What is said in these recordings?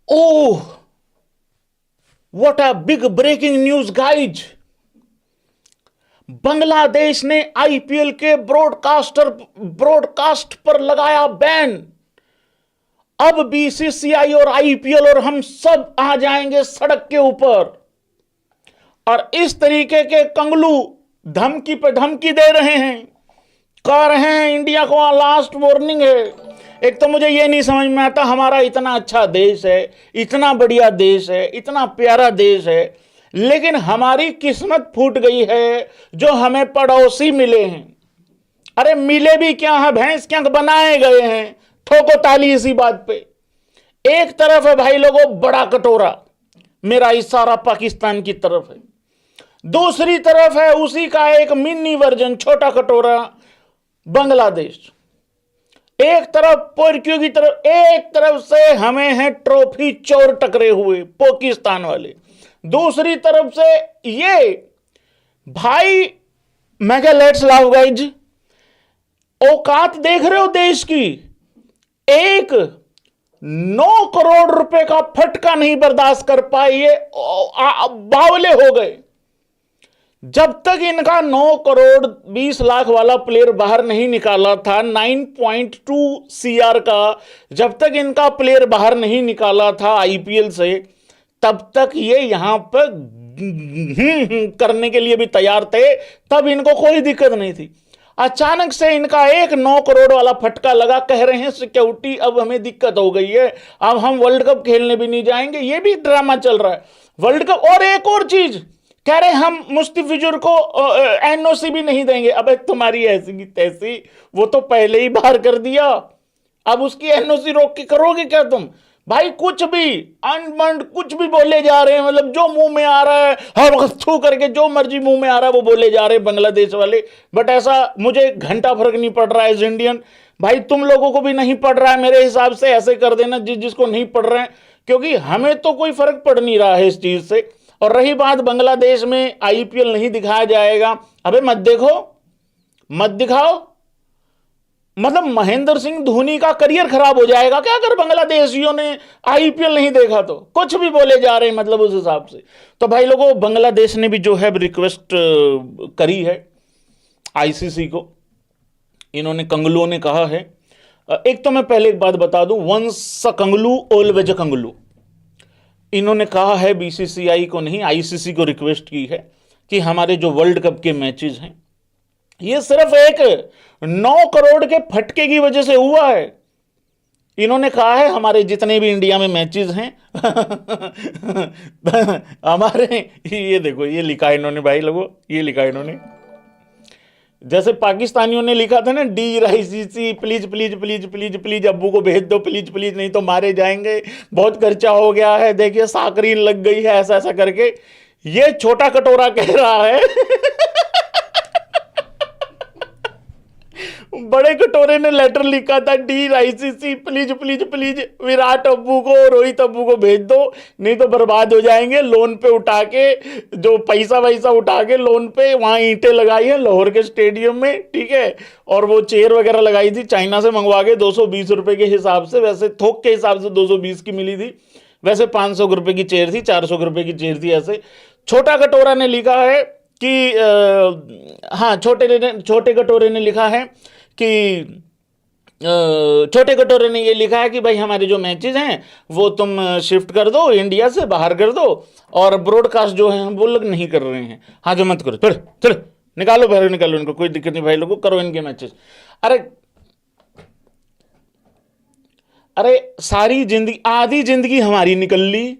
Oh, what a big breaking news guys. Bangladesh ने IPL के broadcast पर लगाया बैन। अब बीसीसीआई और आईपीएल और हम सब आ जाएंगे सड़क के ऊपर। और इस तरीके के कंगलू धमकी पे धमकी दे रहे हैं, कह रहे हैं इंडिया को लास्ट वार्निंग है। एक तो मुझे ये नहीं समझ में आता, हमारा इतना अच्छा देश है, इतना बढ़िया देश है, इतना प्यारा देश है, लेकिन हमारी किस्मत फूट गई है जो हमें पड़ोसी मिले हैं। अरे मिले भी क्या है, भैंस क्या बनाए गए हैं। ठोको ताली इसी बात पे। एक तरफ है भाई लोगों बड़ा कटोरा, मेरा इशारा पाकिस्तान की तरफ है। दूसरी तरफ है उसी का एक मिनी वर्जन, छोटा कटोरा, बांग्लादेश। एक तरफ पोरक्यू की तरफ, एक तरफ से हमें है ट्रॉफी चोर टकरे हुए पाकिस्तान वाले, दूसरी तरफ से ये भाई। मैं क्या, लेट्स लाव गाइज। औकात देख रहे हो देश की। एक 9 करोड़ रुपए का फटका नहीं बर्दाश्त कर पाए, ये बावले हो गए। जब तक इनका 9 करोड़ 20 लाख वाला प्लेयर बाहर नहीं निकाला था, 9.2 CR का जब तक इनका प्लेयर बाहर नहीं निकाला था आईपीएल से, तब तक ये यहां पर करने के लिए भी तैयार थे, तब इनको कोई दिक्कत नहीं थी। अचानक से इनका एक 9 करोड़ वाला फटका लगा, कह रहे हैं सिक्योरिटी अब हमें दिक्कत हो गई है, अब हम वर्ल्ड कप खेलने भी नहीं जाएंगे। ये भी ड्रामा चल रहा है वर्ल्ड कप। और एक और चीज कह रहे हम मुस्तफिजुर को एनओसी भी नहीं देंगे। अबे तुम्हारी ऐसी की तैसी, वो तो पहले ही बाहर कर दिया, अब उसकी एनओसी रोक के करोगे क्या तुम? भाई कुछ भी अनबंड कुछ भी बोले जा रहे हैं, मतलब जो मुंह में आ रहा है हर वक्त थू करके जो मर्जी मुंह में आ रहा है वो बोले जा रहे हैं बांग्लादेश वाले। बट ऐसा मुझे घंटा फर्क नहीं पड़ रहा है एज इंडियन। भाई तुम लोगों को भी नहीं पड़ रहा है मेरे हिसाब से, ऐसे कर देना जिसको नहीं पड़ रहे हैं, क्योंकि हमें तो कोई फर्क पड़ नहीं रहा है इस चीज से। और रही बात बांग्लादेश में आईपीएल नहीं दिखाया जाएगा, अबे मत देखो, मत दिखाओ। मतलब महेंद्र सिंह धोनी का करियर खराब हो जाएगा क्या अगर बांग्लादेशियों ने आईपीएल नहीं देखा तो? कुछ भी बोले जा रहे हैं मतलब उस हिसाब से। तो भाई लोगों, बांग्लादेश ने भी जो है रिक्वेस्ट करी है आईसीसी को, इन्होंने कंगलुओं ने कहा है। एक तो मैं पहले एक बात बता दूं, once a Kanglu always a Kanglu. इन्होंने कहा है बीसीसीआई को नहीं, आईसीसी को रिक्वेस्ट की है कि हमारे जो वर्ल्ड कप के मैचेस हैं ये सिर्फ एक 9 करोड़ के फटके की वजह से हुआ है। इन्होंने कहा है हमारे जितने भी इंडिया में मैचेस हैं हमारे, ये देखो ये लिखा है इन्होंने भाई लोगों, ये लिखा है इन्होंने, जैसे पाकिस्तानियों ने लिखा था ना, D राइसी please please please please please अब्बू को भेज दो प्लीज प्लीज, नहीं तो मारे जाएंगे, बहुत खर्चा हो गया है, देखिए साकरीन लग गई है, ऐसा ऐसा करके। ये छोटा कटोरा कह रहा है बड़े कटोरे ने लेटर लिखा था, D ICC please please please Virat अब्बू को, रोहित अब्बू को भेज दो, नहीं तो बर्बाद हो जाएंगे। लोन पे उठा के, जो पैसा वैसा उठा के लोन पे वहां ईंटें लगाई है लाहौर के स्टेडियम में, ठीक है, और वो चेयर वगैरह लगाई थी चाइना से मंगवा के 220 रुपए के हिसाब से, वैसे थोक के हिसाब से 220 की मिली थी, वैसे 500 रुपए की चेयर थी, 400 रुपए की चेयर थी। ऐसे छोटा कटोरा ने लिखा है कि हाँ, छोटे कटोरे ने लिखा है कि छोटे कटोरे ने ये लिखा है कि भाई हमारे जो मैचेस हैं वो तुम शिफ्ट कर दो, इंडिया से बाहर कर दो, और ब्रॉडकास्ट जो है वो लोग नहीं कर रहे हैं। हाँ जो मत करो, चलो चलो निकालो बाहर, निकालो इनको, कोई दिक्कत नहीं भाई लोगों, करो इनके मैचेस। अरे अरे सारी जिंदगी, आधी जिंदगी हमारी निकल ली,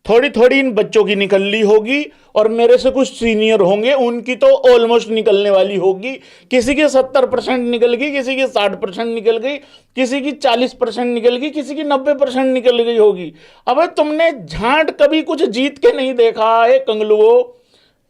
थोड़ी थोड़ी इन बच्चों की निकल ली होगी, और मेरे से कुछ सीनियर होंगे उनकी तो ऑलमोस्ट निकलने वाली होगी। किसी की 70% निकल गई, किसी की 60% निकल गई, किसी की 40% निकल गई, किसी की 90% निकल गई होगी। अबे तुमने झांट कभी कुछ जीत के नहीं देखा है कंगलुओं,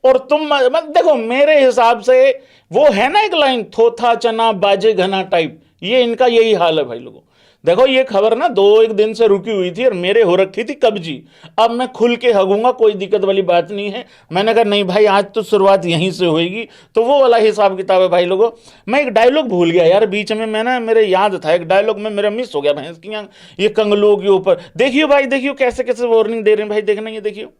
और तुम मत देखो। मेरे हिसाब से वो है ना एक लाइन, थोथा चना बाजे घना टाइप, ये इनका यही हाल है भाई लोगों। देखो ये खबर ना 2-1 दिन से रुकी हुई थी और मेरे हो रखी थी कब्जी। अब मैं खुल के हगूंगा, कोई दिक्कत वाली बात नहीं है। मैंने कहा नहीं भाई, आज तो शुरुआत यहीं से होगी। तो वो वाला हिसाब किताब है भाई लोगों। मैं एक डायलॉग भूल गया यार बीच में, मैं ना, मेरे याद था एक डायलॉग में मेरा मिस हो गया भैंस की आंख, ये कंगलों के ऊपर। देखियो भाई, देखियो कैसे कैसे वार्निंग दे रहे हैं भाई, देखना ये देखियो,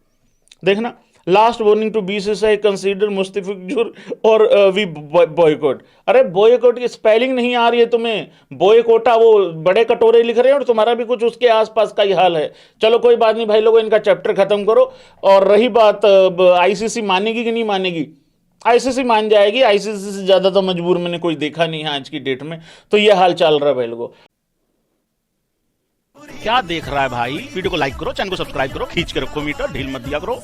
देखना। Last warning to BCCI, consider Mustafizur और वी बॉयकॉट। अरे बॉयकॉट की स्पेलिंग नहीं आ रही है तुम्हें, बॉयकोटा वो बड़े कटोरे लिख रहे हैं और तुम्हारा भी कुछ उसके आसपास का ही हाल है। चलो कोई बात नहीं भाई लोगों, इनका चैप्टर खत्म करो। और रही बात आईसीसी मानेगी कि नहीं मानेगी, आईसीसी मान जाएगी। आईसीसी से ज्यादा तो मजबूर मैंने कोई देखा नहीं है आज की डेट में। तो ये हाल चल रहा है भाई लोगों। क्या देख रहा है भाई? वीडियो को लाइक करो, चैनल को सब्सक्राइब करो, खींच के रखो मीटर, ढील मत दिया करो।